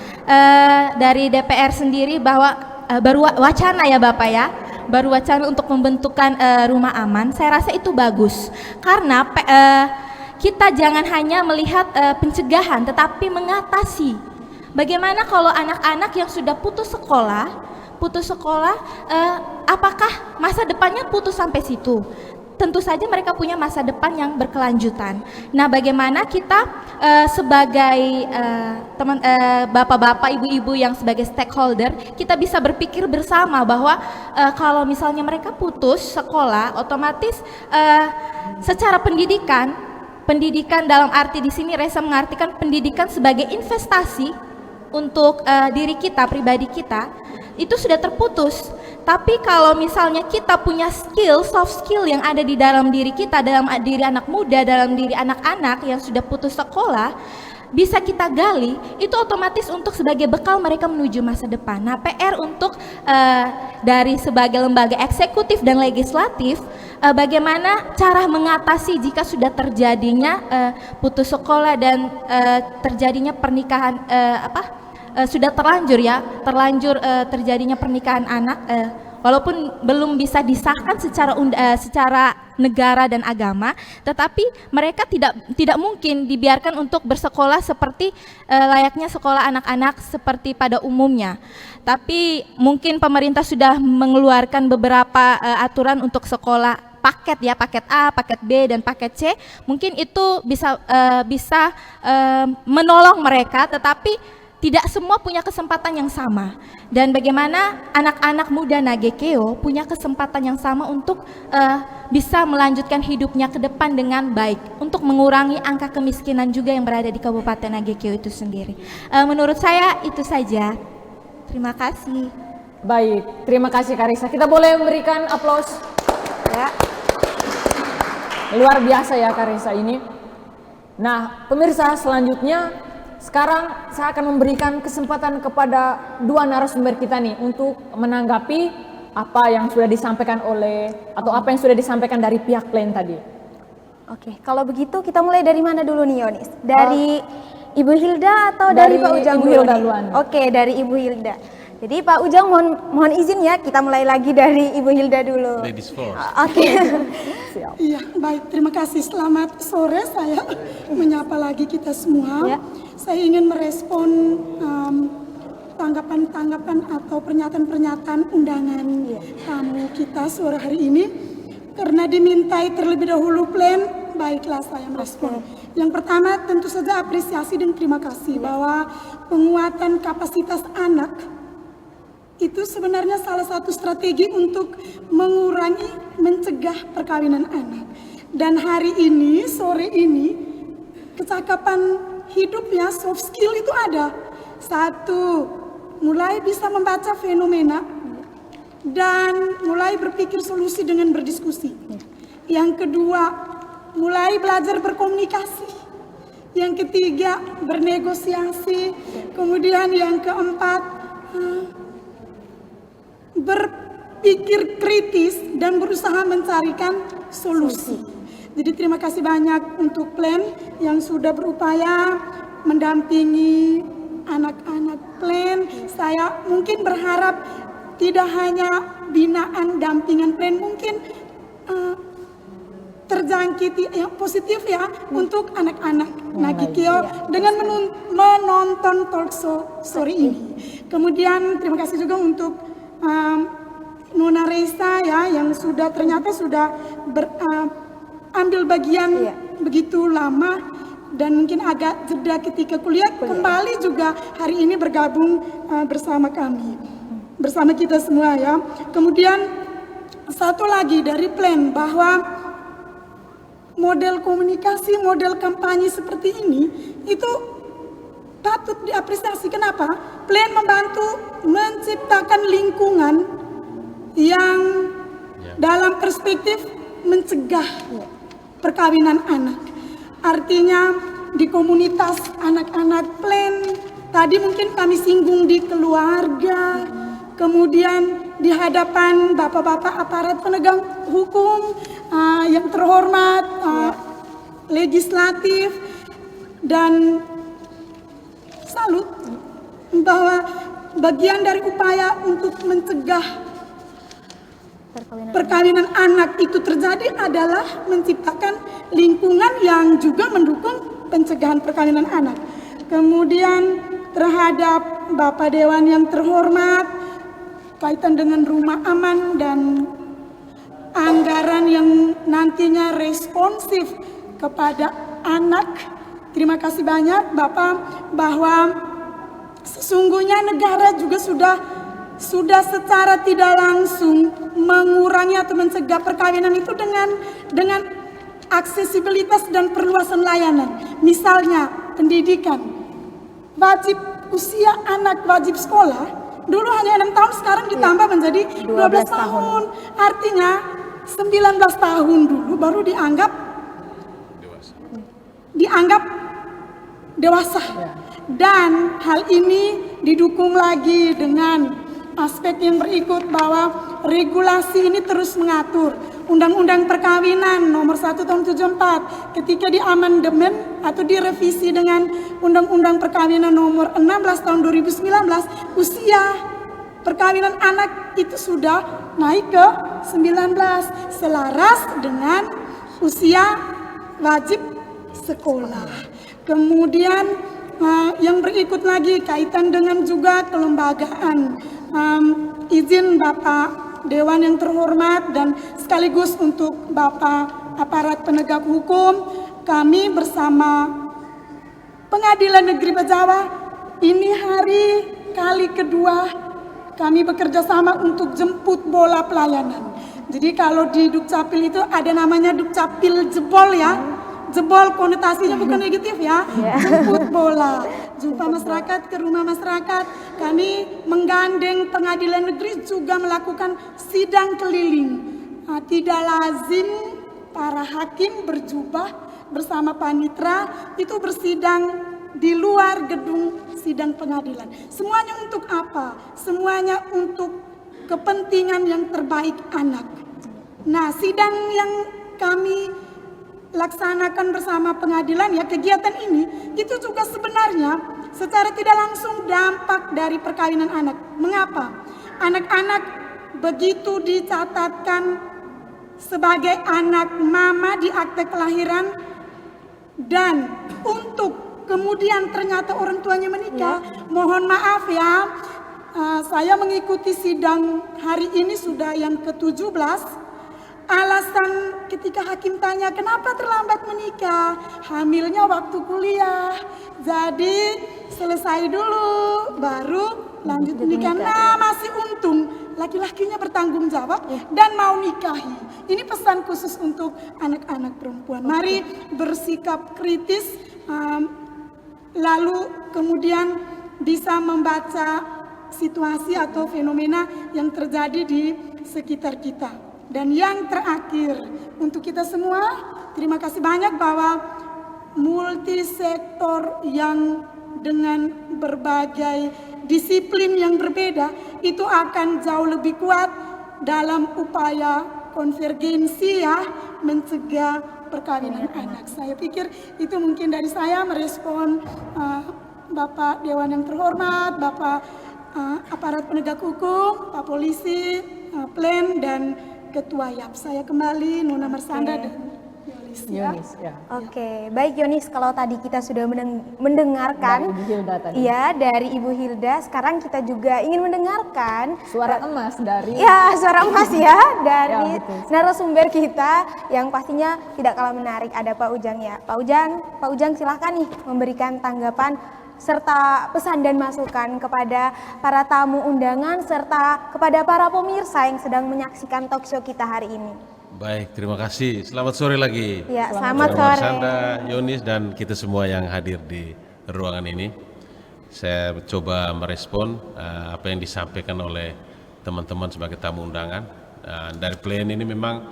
dari DPR sendiri, bahwa baru wacana ya Bapak ya, baru wacana untuk membentukkan rumah aman. Saya rasa itu bagus, karena kita jangan hanya melihat pencegahan, tetapi mengatasi. Bagaimana kalau anak-anak yang sudah putus sekolah, apakah masa depannya putus sampai situ? Tentu saja mereka punya masa depan yang berkelanjutan. Nah, bagaimana kita sebagai bapak-bapak, ibu-ibu yang sebagai stakeholder, kita bisa berpikir bersama bahwa kalau misalnya mereka putus sekolah, otomatis secara pendidikan dalam arti di sini Reza mengartikan pendidikan sebagai investasi untuk diri kita, pribadi kita, itu sudah terputus. Tapi kalau misalnya kita punya skill, soft skill yang ada di dalam diri kita, dalam diri anak muda, dalam diri anak-anak yang sudah putus sekolah, bisa kita gali, itu otomatis untuk sebagai bekal mereka menuju masa depan. Nah, PR untuk dari sebagai lembaga eksekutif dan legislatif, bagaimana cara mengatasi jika sudah terjadinya putus sekolah dan terjadinya pernikahan sudah terlanjur terjadinya pernikahan anak, walaupun belum bisa disahkan secara negara dan agama, tetapi mereka tidak mungkin dibiarkan untuk bersekolah seperti layaknya sekolah anak-anak seperti pada umumnya. Tapi mungkin pemerintah sudah mengeluarkan beberapa aturan untuk sekolah paket A, paket B, dan paket C. Mungkin itu bisa menolong mereka, tetapi tidak semua punya kesempatan yang sama. Dan bagaimana anak-anak muda Nagekeo punya kesempatan yang sama untuk bisa melanjutkan hidupnya ke depan dengan baik, untuk mengurangi angka kemiskinan juga yang berada di Kabupaten Nagekeo itu sendiri. Menurut saya itu saja. Terima kasih. Baik, terima kasih Karissa. Kita boleh memberikan aplaus. Ya. Luar biasa ya Karissa ini. Nah, pemirsa, selanjutnya sekarang saya akan memberikan kesempatan kepada dua narasumber kita nih untuk menanggapi apa yang sudah disampaikan apa yang sudah disampaikan dari pihak PLAN tadi. Oke, kalau begitu kita mulai dari mana dulu nih Yonis? Dari Ibu Hilda atau dari Pak Ujang? Ibu Hilda duluan. Oke, dari Ibu Hilda. Jadi Pak Ujang mohon izin ya, kita mulai lagi dari Ibu Hilda dulu. Ladies first. Oke. Iya, baik. Terima kasih. Selamat sore. Saya menyapa lagi kita semua. Ya. Saya ingin merespon tanggapan-tanggapan atau pernyataan-pernyataan undangan tamu kita sore hari ini. Karena dimintai terlebih dahulu PLAN, baiklah saya merespon. Yang pertama tentu saja apresiasi dan terima kasih bahwa penguatan kapasitas anak itu sebenarnya salah satu strategi untuk mencegah perkawinan anak. Dan hari ini, sore ini, kecakapan hidupnya, soft skill itu ada. Satu, mulai bisa membaca fenomena dan mulai berpikir solusi dengan berdiskusi. Yang kedua, mulai belajar berkomunikasi. Yang ketiga, bernegosiasi. Kemudian yang keempat, berpikir kritis dan berusaha mencarikan solusi. Jadi terima kasih banyak untuk PLAN yang sudah berupaya mendampingi anak-anak PLAN. Saya mungkin berharap tidak hanya binaan dampingan PLAN, mungkin terjangkiti yang positif ya untuk anak-anak Nagekeo dengan menonton talkshow sore ini. Kemudian terima kasih juga untuk Nona Reza ya yang ternyata sudah ambil bagian begitu lama dan mungkin agak jeda ketika kuliah, kembali juga hari ini bergabung bersama kami, bersama kita semua ya. Kemudian satu lagi dari PLAN bahwa model komunikasi, model kampanye seperti ini itu patut diapresiasi. Kenapa? PLAN membantu menciptakan lingkungan yang dalam perspektif mencegah perkawinan anak. Artinya di komunitas anak-anak PLAN, tadi mungkin kami singgung di keluarga, kemudian di hadapan bapak-bapak aparat penegak hukum yang terhormat, legislatif, dan salut bahwa bagian dari upaya untuk mencegah perkawinan anak itu terjadi adalah menciptakan lingkungan yang juga mendukung pencegahan perkawinan anak. Kemudian terhadap Bapak Dewan yang terhormat, kaitan dengan rumah aman dan anggaran yang nantinya responsif kepada anak. Terima kasih banyak Bapak, bahwa sesungguhnya negara juga sudah secara tidak langsung mengurangi atau mencegah perkawinan itu dengan aksesibilitas dan perluasan layanan. Misalnya pendidikan, wajib usia anak wajib sekolah dulu hanya 6 tahun, sekarang ditambah menjadi 12 tahun. Artinya 19 tahun dulu baru dianggap dewasa. Dan hal ini didukung lagi dengan aspek yang berikut, bahwa regulasi ini terus mengatur. Undang-Undang Perkawinan nomor 1 tahun 74 ketika diamandemen atau direvisi dengan Undang-Undang Perkawinan nomor 16 tahun 2019, usia perkawinan anak itu sudah naik ke 19, selaras dengan usia wajib sekolah. Kemudian yang berikut lagi kaitan dengan juga kelembagaan. Izin Bapak Dewan yang terhormat dan sekaligus untuk Bapak aparat penegak hukum, kami bersama Pengadilan Negeri Bajawa ini hari kali kedua kami bekerja sama untuk jemput bola pelayanan. Jadi kalau di Dukcapil itu ada namanya Dukcapil jebol ya. Jebol konotasinya bukan negatif ya. Jemput bola, jumpa masyarakat ke rumah masyarakat. Kami menggandeng Pengadilan Negeri juga melakukan sidang keliling. Tidak lazim para hakim berjubah bersama panitera itu bersidang di luar gedung sidang pengadilan. Semuanya untuk apa? Semuanya untuk kepentingan yang terbaik anak. Nah, sidang yang kami laksanakan bersama pengadilan ya, kegiatan ini itu juga sebenarnya secara tidak langsung dampak dari perkawinan anak. Mengapa? Anak-anak begitu dicatatkan sebagai anak mama di akte kelahiran dan untuk kemudian ternyata orang tuanya menikah, mohon maaf ya, saya mengikuti sidang hari ini sudah yang ke-17. Alasan ketika hakim tanya kenapa terlambat menikah, hamilnya waktu kuliah, jadi selesai dulu baru lanjut menikah. Nah, masih untung laki-lakinya bertanggung jawab dan mau nikahi. Ini pesan khusus untuk anak-anak perempuan. Mari bersikap kritis, lalu kemudian bisa membaca situasi atau fenomena yang terjadi di sekitar kita. Dan yang terakhir, untuk kita semua, terima kasih banyak bahwa multisektor yang dengan berbagai disiplin yang berbeda itu akan jauh lebih kuat dalam upaya konvergensi ya, mencegah perkawinan anak. Saya pikir itu mungkin dari saya merespon Bapak Dewan yang terhormat, Bapak aparat penegak hukum, Pak Polisi, Plen, dan Ketua YAP. Saya kembali Nona Marsanda dan Yonis. Ya. Oke, baik Yonis, kalau tadi kita sudah mendengarkan Dari Ibu Hilda tadi. Iya, dari Ibu Hilda, sekarang kita juga ingin mendengarkan Suara emas dari suara emas ya dari Ya, betul. narasumber kita yang pastinya tidak kalah menarik. Ada Pak Ujang ya. Pak Ujang silahkan nih memberikan tanggapan serta pesan dan masukan kepada para tamu undangan serta kepada para pemirsa yang sedang menyaksikan talkshow kita hari ini. Baik, terima kasih. Selamat sore lagi. Ya, selamat sore. Marsanda, Yonis, dan kita semua yang hadir di ruangan ini. Saya coba merespon apa yang disampaikan oleh teman-teman sebagai tamu undangan. Dari Plen ini memang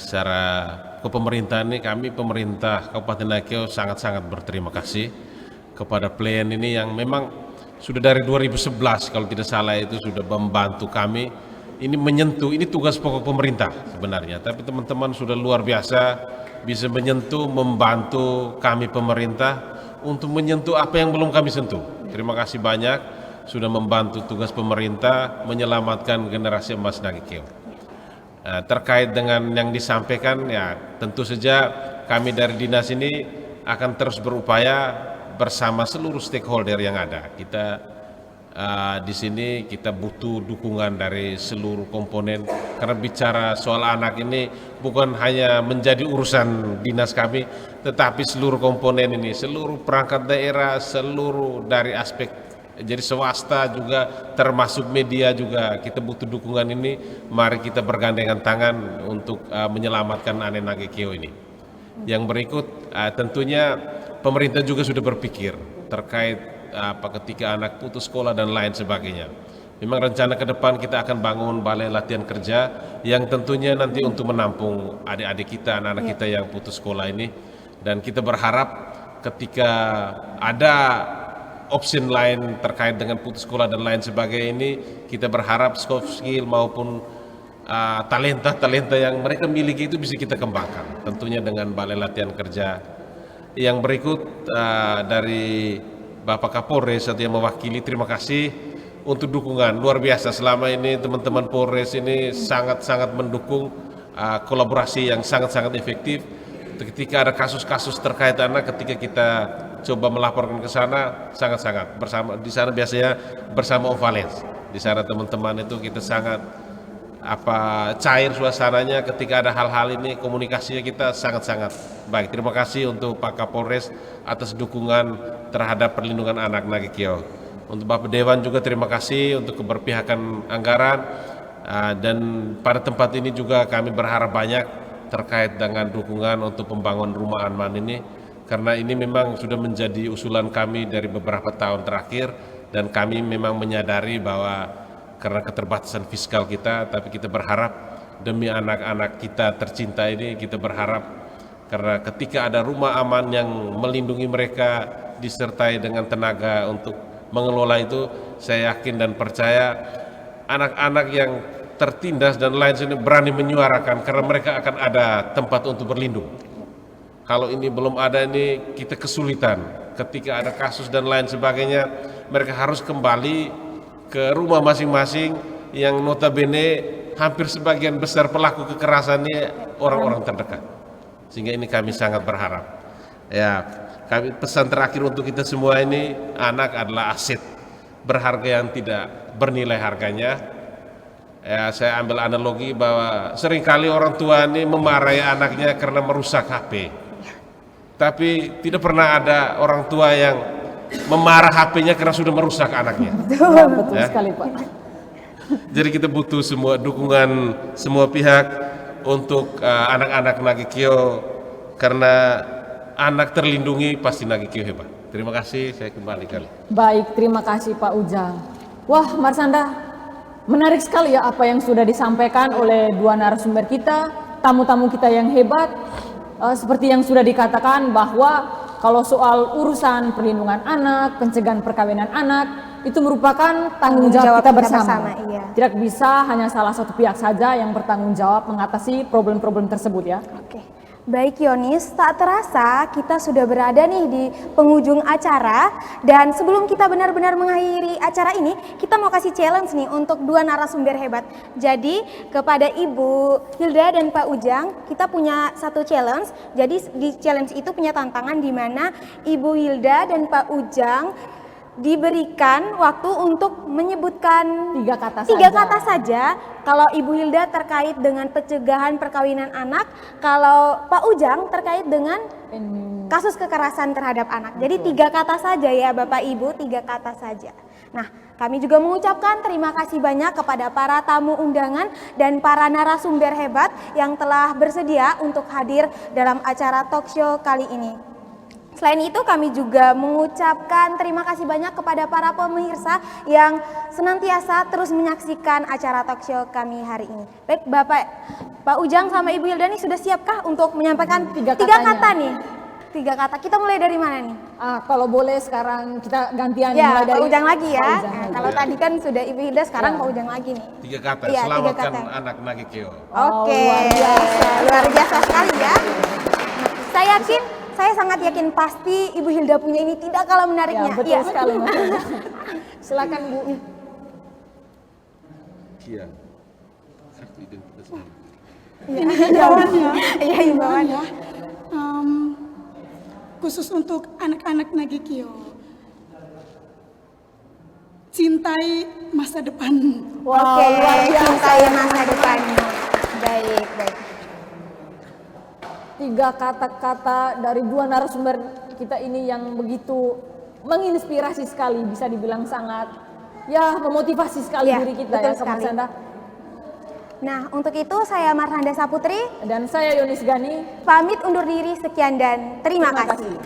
secara kepemerintahan ini kami pemerintah Kabupaten Nakeo sangat-sangat berterima kasih kepada Plen ini yang memang sudah dari 2011 kalau tidak salah itu sudah membantu kami ini menyentuh, ini tugas pokok pemerintah sebenarnya, tapi teman-teman sudah luar biasa bisa menyentuh, membantu kami pemerintah untuk menyentuh apa yang belum kami sentuh. Terima kasih banyak sudah membantu tugas pemerintah menyelamatkan generasi emas Nakeo. Terkait dengan yang disampaikan, ya tentu saja kami dari dinas ini akan terus berupaya bersama seluruh stakeholder yang ada. Kita di sini kita butuh dukungan dari seluruh komponen, karena bicara soal anak ini bukan hanya menjadi urusan dinas kami, tetapi seluruh komponen ini, seluruh perangkat daerah, seluruh dari aspek jadi swasta juga, termasuk media juga, kita butuh dukungan ini. Mari kita bergandengan tangan untuk menyelamatkan Ane Nagekeo ini. Yang berikut, tentunya pemerintah juga sudah berpikir terkait ketika anak putus sekolah dan lain sebagainya. Memang rencana ke depan kita akan bangun balai latihan kerja yang tentunya nanti untuk menampung adik-adik kita, anak-anak kita yang putus sekolah ini. Dan kita berharap ketika ada option lain terkait dengan putus sekolah dan lain sebagainya ini, kita berharap soft skill maupun talenta-talenta yang mereka miliki itu bisa kita kembangkan, tentunya dengan balai latihan kerja. Yang berikut dari Bapak Kapolres yang mewakili, terima kasih untuk dukungan luar biasa selama ini. Teman-teman Polres ini sangat-sangat mendukung kolaborasi yang sangat-sangat efektif. Ketika ada kasus-kasus terkait anak, ketika kita coba melaporkan ke sana, sangat-sangat bersama di sana, biasanya bersama Ovalens. Di sana teman-teman itu kita sangat cair suasananya. Ketika ada hal-hal ini, komunikasinya kita sangat-sangat baik. Terima kasih untuk Pak Kapolres atas dukungan terhadap perlindungan anak Nagekeo. Untuk Bapak Dewan juga terima kasih untuk keberpihakan anggaran, dan pada tempat ini juga kami berharap banyak terkait dengan dukungan untuk pembangunan rumah aman ini, karena ini memang sudah menjadi usulan kami dari beberapa tahun terakhir, dan kami memang menyadari bahwa karena keterbatasan fiskal kita, tapi kita berharap demi anak-anak kita tercinta ini, kita berharap karena ketika ada rumah aman yang melindungi mereka disertai dengan tenaga untuk mengelola itu, saya yakin dan percaya anak-anak yang tertindas dan lain sebagainya berani menyuarakan, karena mereka akan ada tempat untuk berlindung. Kalau ini belum ada, ini kita kesulitan. Ketika ada kasus dan lain sebagainya, mereka harus kembali ke rumah masing-masing yang notabene hampir sebagian besar pelaku kekerasannya orang-orang terdekat. Sehingga ini kami sangat berharap. Ya, kami pesan terakhir untuk kita semua ini, anak adalah aset berharga yang tidak bernilai harganya. Ya, saya ambil analogi bahwa seringkali orang tua ini memarahi anaknya karena merusak HP. Tapi tidak pernah ada orang tua yang memarah HP-nya karena sudah merusak anaknya. Betul sekali Pak. Jadi kita butuh semua dukungan semua pihak untuk anak-anak Nagekeo, karena anak terlindungi pasti Nagekeo hebat. Terima kasih, saya kembali kali. Baik, terima kasih Pak Ujang. Wah, Marsanda, menarik sekali ya apa yang sudah disampaikan oleh dua narasumber kita, tamu-tamu kita yang hebat. Seperti yang sudah dikatakan bahwa kalau soal urusan perlindungan anak, pencegahan perkawinan anak, itu merupakan tanggung jawab kita bersama. Iya. Tidak bisa hanya salah satu pihak saja yang bertanggung jawab mengatasi problem-problem tersebut ya. Oke. Baik Yonis, tak terasa kita sudah berada nih di penghujung acara, dan sebelum kita benar-benar mengakhiri acara ini, kita mau kasih challenge nih untuk dua narasumber hebat. Jadi kepada Ibu Hilda dan Pak Ujang, kita punya satu challenge. Jadi di challenge itu punya tantangan di mana Ibu Hilda dan Pak Ujang diberikan waktu untuk menyebutkan tiga kata saja. Kalau Ibu Hilda terkait dengan pencegahan perkawinan anak, kalau Pak Ujang terkait dengan kasus kekerasan terhadap anak. Jadi 3 kata saja ya Bapak Ibu, 3 kata saja. Nah, kami juga mengucapkan terima kasih banyak kepada para tamu undangan dan para narasumber hebat yang telah bersedia untuk hadir dalam acara talk show kali ini. Selain itu kami juga mengucapkan terima kasih banyak kepada para pemirsa yang senantiasa terus menyaksikan acara talk show kami hari ini. Baik Pak Ujang sama Ibu Hilda nih sudah siapkah untuk menyampaikan tiga kata nih? 3 kata. Kita mulai dari mana nih? Kalau boleh sekarang kita gantian Ya, mulai dari Pak Ujang lagi ya. Pak Ujang lagi. Kalau tadi kan sudah Ibu Hilda, sekarang Pak Ujang lagi nih. 3 kata, Iya, 3 selamatkan kata. anak Nagekeo. Oke, luar biasa sekali ya. Saya sangat yakin pasti Ibu Hilda punya ini tidak kalah menariknya. Ya, betul sekali Mas. Silakan Bu. Iya. Kartu identitas. Ini himbauannya. Iya, himbauannya. Khusus untuk anak-anak Nagikio. Cintai masa depanmu. Oke, luar biasa. Cintai masa depanmu. Baik, baik. 3 kata-kata dari 2 narasumber kita ini yang begitu menginspirasi sekali, bisa dibilang sangat memotivasi sekali Ya, diri kita betul ya, Kak sekali. Marsanda. Nah, untuk itu saya Marhanda Saputri Dan saya Yunis Gani. pamit undur diri, sekian dan terima kasih.